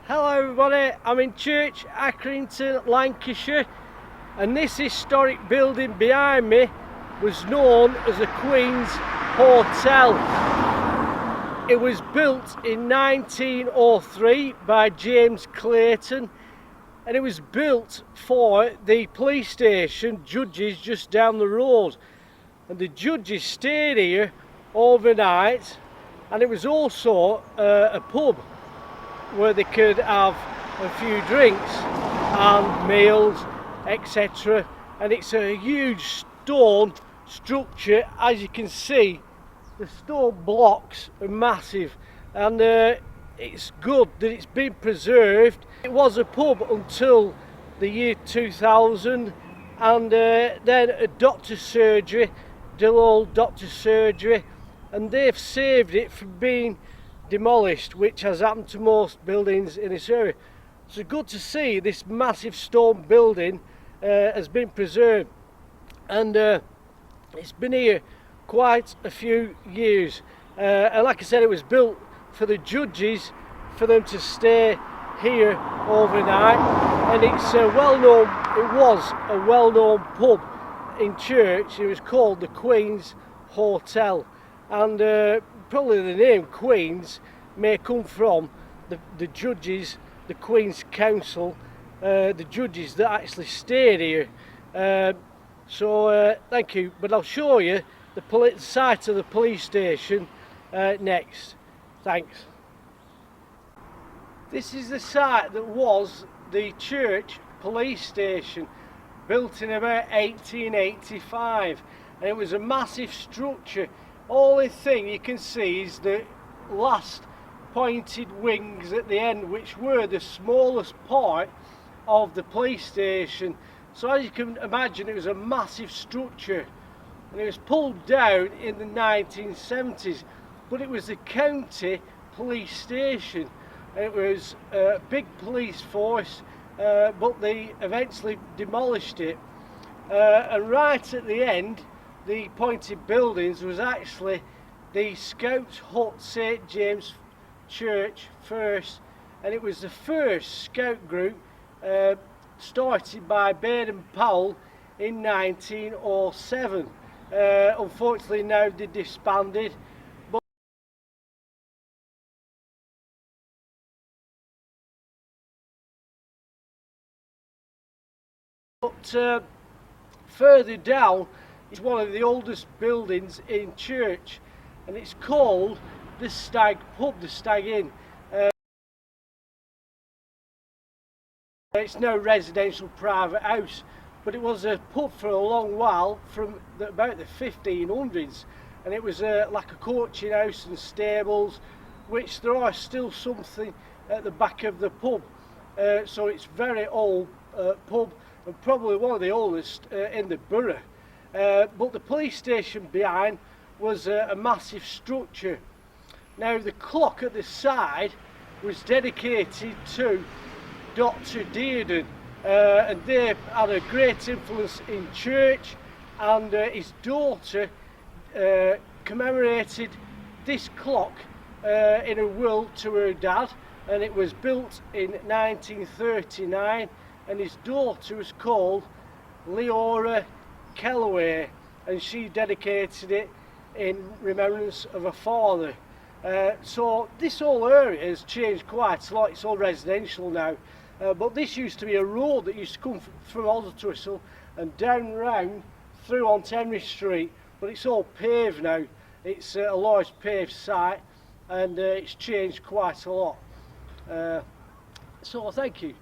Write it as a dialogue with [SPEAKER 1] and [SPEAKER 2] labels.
[SPEAKER 1] Hello everybody, I'm in Church, Accrington, Lancashire, and this historic building behind me was known as the Queen's Hotel. It was built in 1903 by James Clayton, and it was built for the police station judges just down the road, and the judges stayed here overnight, and it was also a pub where they could have a few drinks and meals, etc. And it's a huge stone structure. As you can see, the stone blocks are massive, and it's good that it's been preserved. It was a pub until the year 2000, and then a doctor's surgery, old doctor's surgery, and they've saved it from being demolished, which has happened to most buildings in this area. So good to see this massive stone building has been preserved, and it's been here quite a few years, and like I said, it was built for the judges, for them to stay here overnight, and it's a well-known, it was a well-known pub in Church. It was called the Queen's Hotel, and probably the name Queen's may come from the judges, the Queen's Council, the judges that actually stayed here. So thank you, but I'll show you the site of the police station next. Thanks. This is the site that was the Church police station, built in about 1885, and it was a massive structure. Only thing you can see is the last pointed wings at the end, which were the smallest part of the police station. So as you can imagine, it was a massive structure, and it was pulled down in the 1970s, but it was the county police station. It was a big police force, but they eventually demolished it, and right at the end, the pointed buildings was actually the Scouts Hut St James Church first, and it was the first scout group started by Baden Powell in 1907. Unfortunately now they disbanded, but further down is one of the oldest buildings in Church, and it's called the Stag Pub, the Stag Inn. It's now a residential private house, but it was a pub for a long while, from about the 1500s, and it was like a coaching house and stables, which there are still something at the back of the pub. So it's very old pub, and probably one of the oldest in the borough. But the police station behind was a massive structure. Now the clock at the side was dedicated to Dr. Dearden, and they had a great influence in Church, and his daughter commemorated this clock in a will to her dad, and it was built in 1939, and his daughter was called Leonora Kellaway, and she dedicated it in remembrance of her father. So this whole area has changed quite a lot. It's all residential now, but this used to be a road that used to come from Aldertwistle and down round through on Henry Street, but it's all paved now. It's a large paved site, and it's changed quite a lot. So thank you.